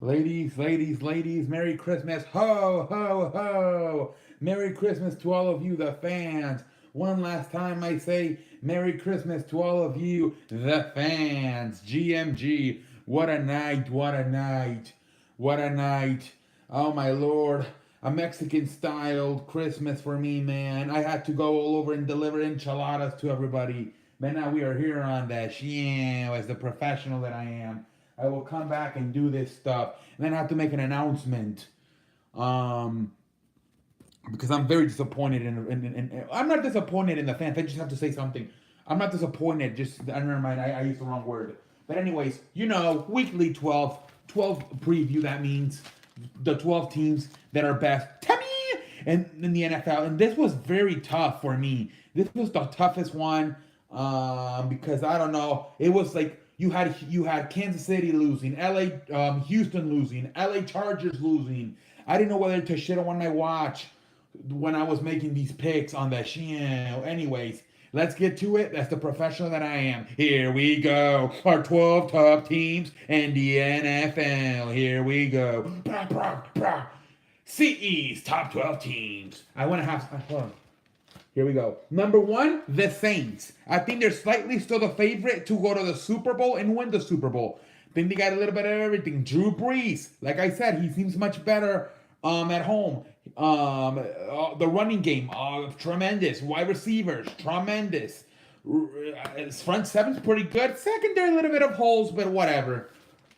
Ladies, Merry Christmas. Ho, ho, ho. Merry Christmas to all of you, the fans. One last time I say Merry Christmas to all of you, the fans. GMG. What a night, what a night, what a night. Oh my lord. A Mexican styled Christmas for me, man. I had to go all over and deliver enchiladas to everybody. Man, now we are here on that. Yeah, as the professional that I am. I will come back and do this stuff, and then I have to make an announcement. Um, because I'm very disappointed in I'm not disappointed in the fans. I just have to say something. I'm not disappointed. Just never mind. I used the wrong word. But anyways, weekly 12 preview. That means the 12 teams that are best. Tammy and in the NFL. And this was very tough for me. This was the toughest one because I don't know. It was like you had Kansas City losing, Houston losing, LA Chargers losing. I didn't know whether to shit on when I watch when I was making these picks on that show. Anyways, let's get to it. That's the professional that I am. Here we go. Our 12 top teams in the NFL. Here we go. Blah, blah, blah. CE's top 12 teams. I want to have. Hold on. Here we go. Number one, the Saints. I think they're slightly still the favorite to go to the Super Bowl and win the Super Bowl. I think they got a little bit of everything. Drew Brees, like I said, he seems much better at home. The running game, tremendous. Wide receivers, tremendous. His front seven's pretty good. Secondary, a little bit of holes, but whatever.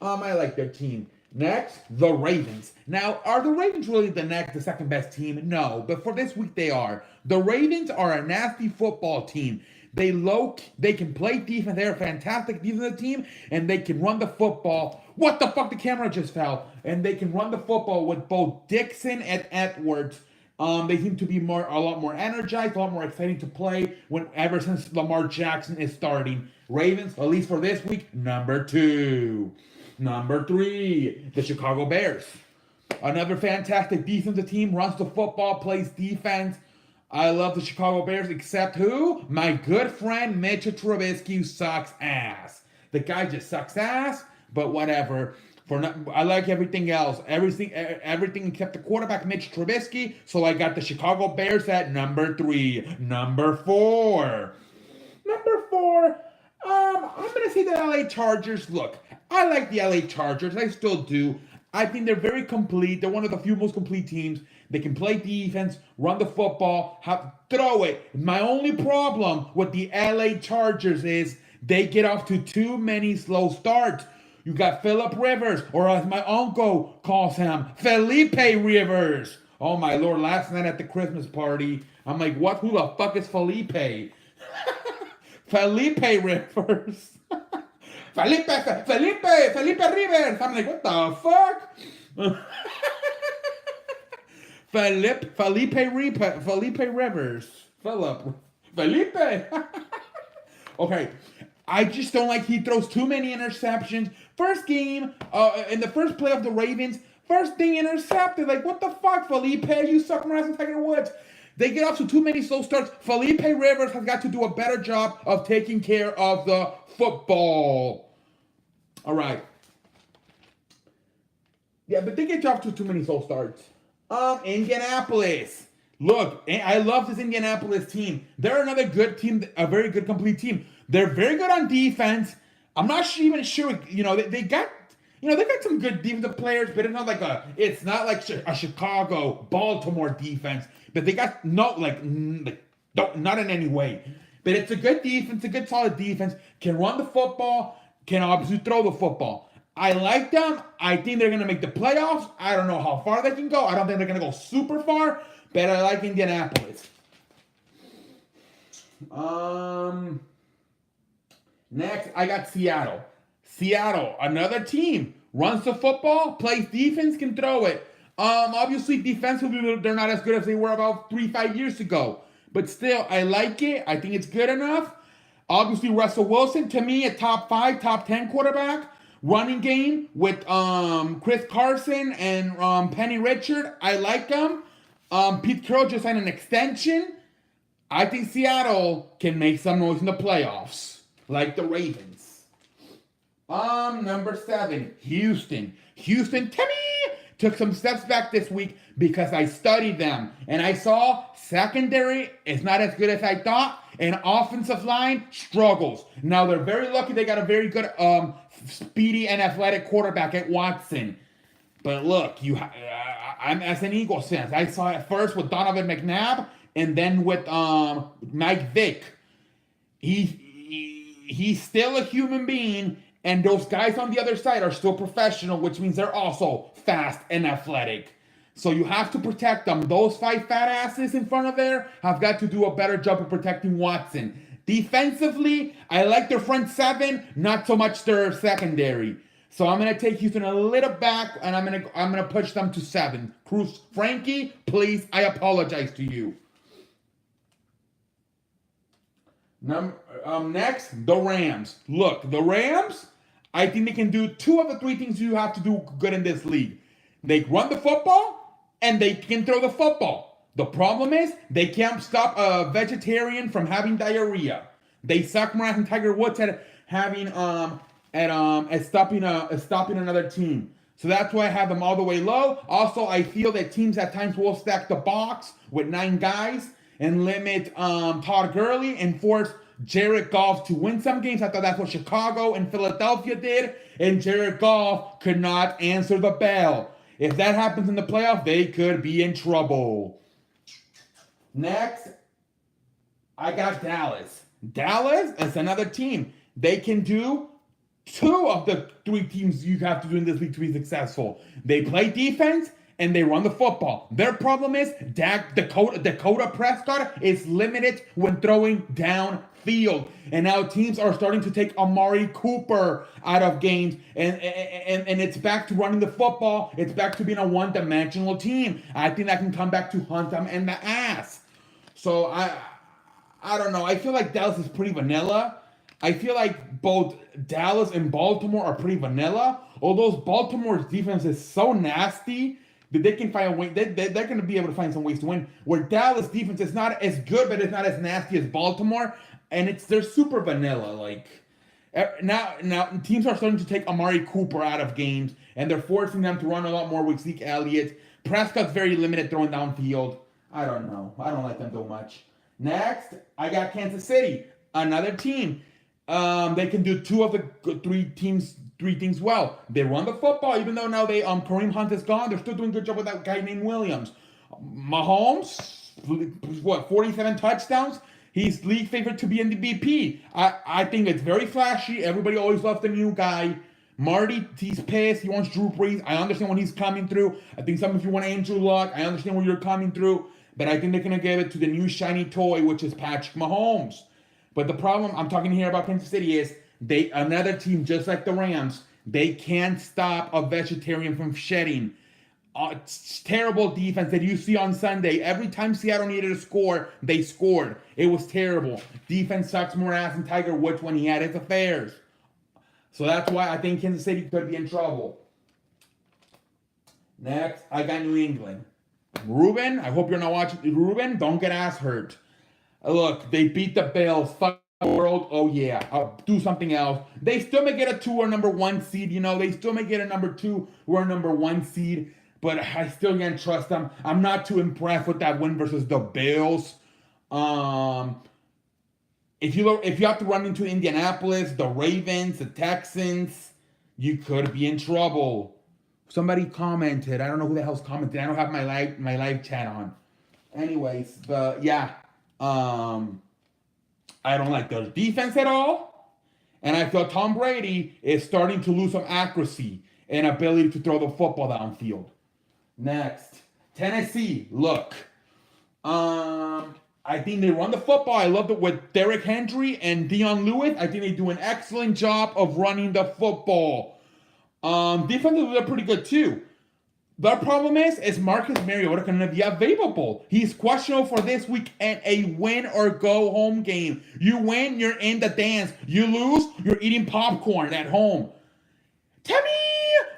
I like their team. Next, the Ravens. Now, are the Ravens really the second best team? No, but for this week they are. The Ravens are a nasty football team. They can play defense. They're a fantastic defensive team, and they can run the football. What the fuck? The camera just fell. And they can run the football with both Dixon and Edwards. They seem to be a lot more energized, a lot more exciting to play ever since Lamar Jackson is starting. Ravens, at least for this week, number two. Number three, the Chicago Bears. Another fantastic defensive team, runs the football, plays defense. I love the Chicago Bears, except who? My good friend Mitchell Trubisky, who sucks ass. The guy just sucks ass, but whatever. I like everything else. Everything except the quarterback, Mitch Trubisky. So I got the Chicago Bears at number three. Number four. I'm going to say the LA Chargers. Look, I like the LA Chargers. I still do. I think they're very complete. They're one of the few most complete teams. They can play defense, run the football, throw it. My only problem with the LA Chargers is they get off to too many slow starts. You got Philip Rivers, or as my uncle calls him, Felipe Rivers. Oh my lord, last night at the Christmas party, I'm like, what? Who the fuck is Felipe? Felipe Rivers. Felipe Rivers. I'm like, what the fuck? Felipe Rivers. Felipe. Okay. I just don't like he throws too many interceptions. First game, in the first play of the Ravens, first thing intercepted. Like, what the fuck, Felipe? You suck my ass in Tiger Woods. They get off to too many slow starts. Felipe Rivers has got to do a better job of taking care of the football. All right. Yeah, but they get off to too many slow starts. Indianapolis. Look, I love this Indianapolis team. They're another good team, a very good complete team. They're very good on defense. I'm not even sure, they got some good defensive players, but it's not like a Chicago, Baltimore defense. But they got not in any way. But it's a good defense, a good solid defense. Can run the football, can obviously throw the football. I like them. I think they're going to make the playoffs. I don't know how far they can go. I don't think they're going to go super far, but I like Indianapolis. Next, I got Seattle. Seattle, another team. Runs the football, plays defense, can throw it. Obviously, defensively, they're not as good as they were about 3-5 years ago. But still, I like it. I think it's good enough. Obviously, Russell Wilson, to me, a top 5, top 10 quarterback. Running game with Chris Carson and Penny Richard. I like them. Pete Carroll just signed an extension. I think Seattle can make some noise in the playoffs, like the Ravens. Number 7, Houston. Houston, Timmy, took some steps back this week because I studied them. And I saw secondary is not as good as I thought. And offensive line struggles. Now, they're very lucky they got a very good, speedy and athletic quarterback at Watson. But look, I'm as an Eagles fan. I saw it first with Donovan McNabb and then with Mike Vick. He's still a human being, and those guys on the other side are still professional, which means they're also fast and athletic. So you have to protect them. Those 5 fat asses in front of there have got to do a better job of protecting Watson. Defensively, I like their front 7, not so much their secondary. So I'm gonna take Houston a little back, and I'm gonna push them to 7. Cruz, Frankie, please, I apologize to you. Next, the Rams. Look, the Rams, I think they can do 2 of the 3 things you have to do good in this league. They run the football, and they can throw the football. The problem is, they can't stop a vegetarian from having diarrhea. They suck more than Tiger Woods at having, at stopping another team. So that's why I have them all the way low. Also, I feel that teams at times will stack the box with 9 guys and limit Todd Gurley and force Jared Goff to win some games. I thought that's what Chicago and Philadelphia did, and Jared Goff could not answer the bell. If that happens in the playoff, they could be in trouble. Next, I got Dallas. Dallas is another team. They can do 2 of the 3 teams you have to do in this league to be successful. They play defense and they run the football. Their problem is Dakota Prescott is limited when throwing downfield. And now teams are starting to take Amari Cooper out of games. And it's back to running the football. It's back to being a one-dimensional team. I think that can come back to hunt them in the ass. So I don't know. I feel like Dallas is pretty vanilla. I feel like both Dallas and Baltimore are pretty vanilla. Although Baltimore's defense is so nasty that they can find a way. They're going to be able to find some ways to win. Where Dallas defense is not as good, but it's not as nasty as Baltimore, and they're super vanilla. Like now teams are starting to take Amari Cooper out of games, and they're forcing them to run a lot more with Zeke Elliott. Prescott's very limited throwing downfield. I don't know. I don't like them so much. Next, I got Kansas City, another team. They can do 2 of the 3 things well. They run the football, even though now Kareem Hunt is gone. They're still doing a good job with that guy named Williams. Mahomes, 47 touchdowns. He's league favorite to be in the MVP. I think it's very flashy. Everybody always loves the new guy. Marty, he's pissed. He wants Drew Brees. I understand when he's coming through. I think some of you want Andrew Luck. I understand where you're coming through. But I think they're going to give it to the new shiny toy, which is Patrick Mahomes. But the problem I'm talking here about Kansas City is another team just like the Rams. They can't stop a vegetarian from shedding. Terrible defense that you see on Sunday. Every time Seattle needed a score, they scored. It was terrible. Defense sucks more ass than Tiger Woods when he had his affairs. So that's why I think Kansas City could be in trouble. Next, I got New England. Ruben, I hope you're not watching. Ruben, don't get ass hurt. Look, they beat the Bills. Fuck the world. Oh, yeah. Do something else. They still may get a 2 or number 1 seed. You know, they still may get a number 2 or a number 1 seed. But I still can't trust them. I'm not too impressed with that win versus the Bills. If you have to run into Indianapolis, the Ravens, the Texans, you could be in trouble. Somebody commented. I don't know who the hell's commented. I don't have my live chat on. Anyways, but yeah. I don't like their defense at all. And I feel Tom Brady is starting to lose some accuracy and ability to throw the football downfield. Next, Tennessee. Look, I think they run the football. I love it with Derrick Henry and Dion Lewis. I think they do an excellent job of running the football. Defensively, they're pretty good too. The problem is Marcus Mariota going to be available. He's questionable for this week and a win or go home game. You win, you're in the dance. You lose, you're eating popcorn at home. Timmy!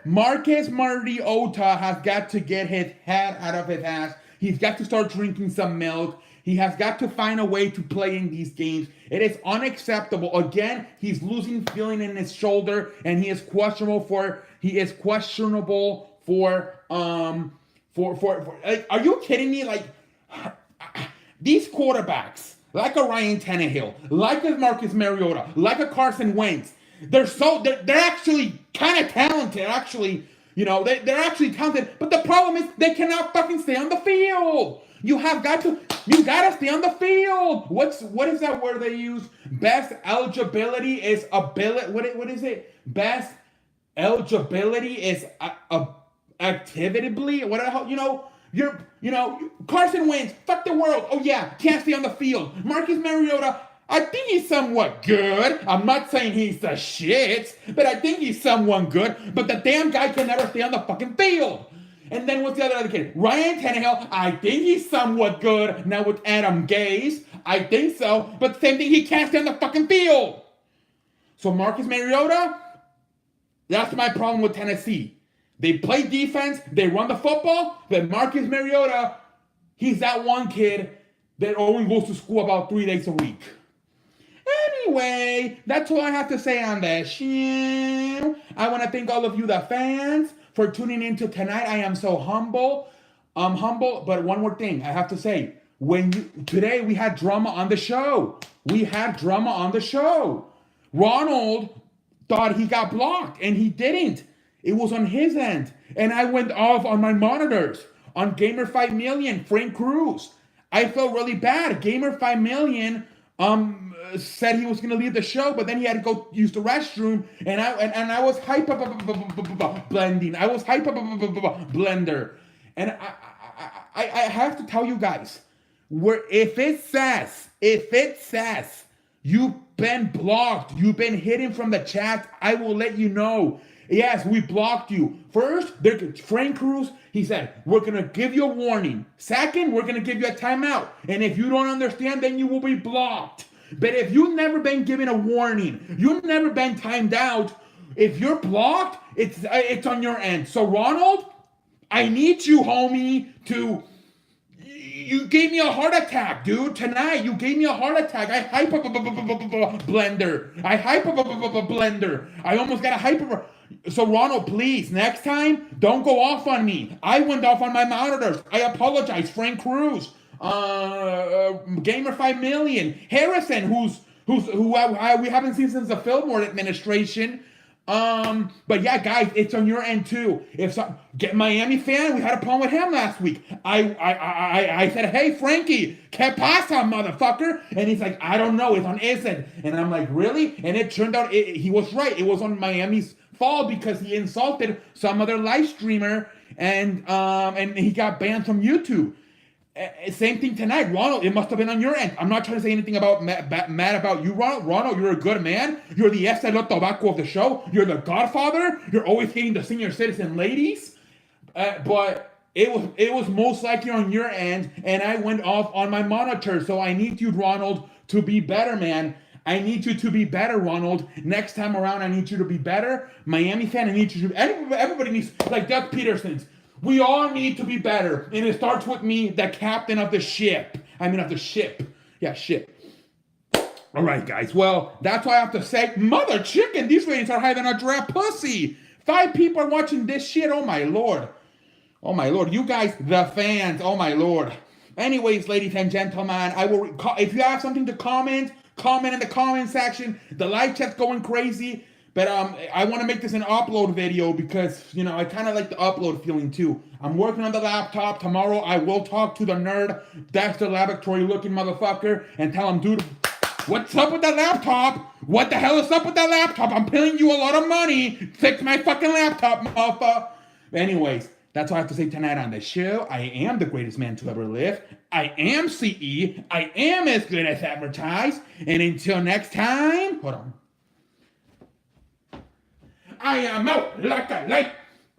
Marcus Mariota has got to get his head out of his ass. He's got to start drinking some milk. He has got to find a way to play in these games. It is unacceptable. Again, he's losing feeling in his shoulder, and he is questionable for like, are you kidding me? Like, these quarterbacks, like a Ryan Tannehill, like a Marcus Mariota, like a Carson Wentz, they're actually kind of talented. Actually, they're actually talented. But the problem is they cannot fucking stay on the field. You gotta stay on the field. What is that word they use? Best eligibility is ability. What is it? Best eligibility is activity. What the hell? Carson Wentz, fuck the world. Oh yeah, can't stay on the field. Marcus Mariota, I think he's somewhat good. I'm not saying he's the shit, but I think he's somewhat good. But the damn guy can never stay on the fucking field. And then what's the other kid? Ryan Tannehill, I think he's somewhat good. Now with Adam Gase, I think so. But same thing, he can't stay on the fucking field. So Marcus Mariota, that's my problem with Tennessee. They play defense, they run the football, but Marcus Mariota, he's that one kid that only goes to school about 3 days a week. Anyway, that's all I have to say on that show. I want to thank all of you, the fans, for tuning in to tonight. I am so humble. I'm humble, but one more thing I have to say. Today we had drama on the show. Ronald thought he got blocked, and he didn't. It was on his end. And I went off on my monitors. On Gamer 5 Million, Frank Cruz. I felt really bad. Gamer 5 Million said he was going to leave the show, but then he had to go use the restroom. And I was blending. I was blender. And I have to tell you guys, if it says you've been blocked, you've been hidden from the chat, I will let you know. Yes, we blocked you. First, Frank Cruz, he said, we're going to give you a warning. Second, we're going to give you a timeout. And if you don't understand, then you will be blocked. But if you've never been given a warning, you've never been timed out, if you're blocked, it's on your end. So Ronald, I need you, homie, you gave me a heart attack, dude. Tonight, you gave me a heart attack. I blender. I almost got a hyper. So Ronald, please, next time, don't go off on me. I went off on my monitors. I apologize. Frank Cruz, Gamer 5 Million, Harrison, who we haven't seen since the Fillmore administration. But yeah, guys, it's on your end too. Get Miami fan, we had a problem with him last week. I said, hey Frankie, ¿qué pasa, motherfucker? And he's like, I don't know, it's on his end. And I'm like, really? And it turned out he was right. It was on Miami's fault because he insulted some other live streamer, and he got banned from YouTube. Same thing tonight, Ronald. It must have been on your end. I'm not trying to say anything about mad about you, Ronald. Ronald, you're a good man. You're the Estelo Tobacco of the show. You're the Godfather. You're always hating the senior citizen ladies. But it was most likely on your end, and I went off on my monitor. So I need you, Ronald, to be better, man. I need you to be better, Ronald. Next time around, I need you to be better. Miami fan, I need you to. Everybody needs, like Doug Peterson's. We all need to be better. And it starts with me, the captain of the ship. Of the ship. Yeah, ship. All right, guys. Well, that's all I have to say. Mother chicken, these ratings are higher than a giraffe pussy. 5 people are watching this shit. Oh, my Lord. Oh, my Lord. You guys, the fans. Oh, my Lord. Anyways, ladies and gentlemen, if you have something to comment in the comment section. The live chat's going crazy. But I want to make this an upload video because, I kind of like the upload feeling too. I'm working on the laptop. Tomorrow I will talk to the nerd, Dexter Laboratory looking motherfucker, and tell him, dude, what's up with that laptop? What the hell is up with that laptop? I'm paying you a lot of money. Fix my fucking laptop, motherfucker. Anyways, that's all I have to say tonight on the show. I am the greatest man to ever live. I am CE. I am as good as advertised. And until next time, hold on. I am out like a light,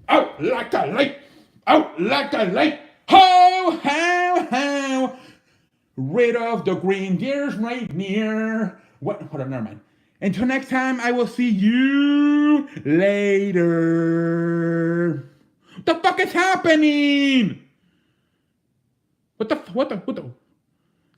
out like a light, out like a light. Ho, ho, ho. Rid of the green gears right near. What? Hold on, never mind. Until next time, I will see you later. What the fuck is happening? What the?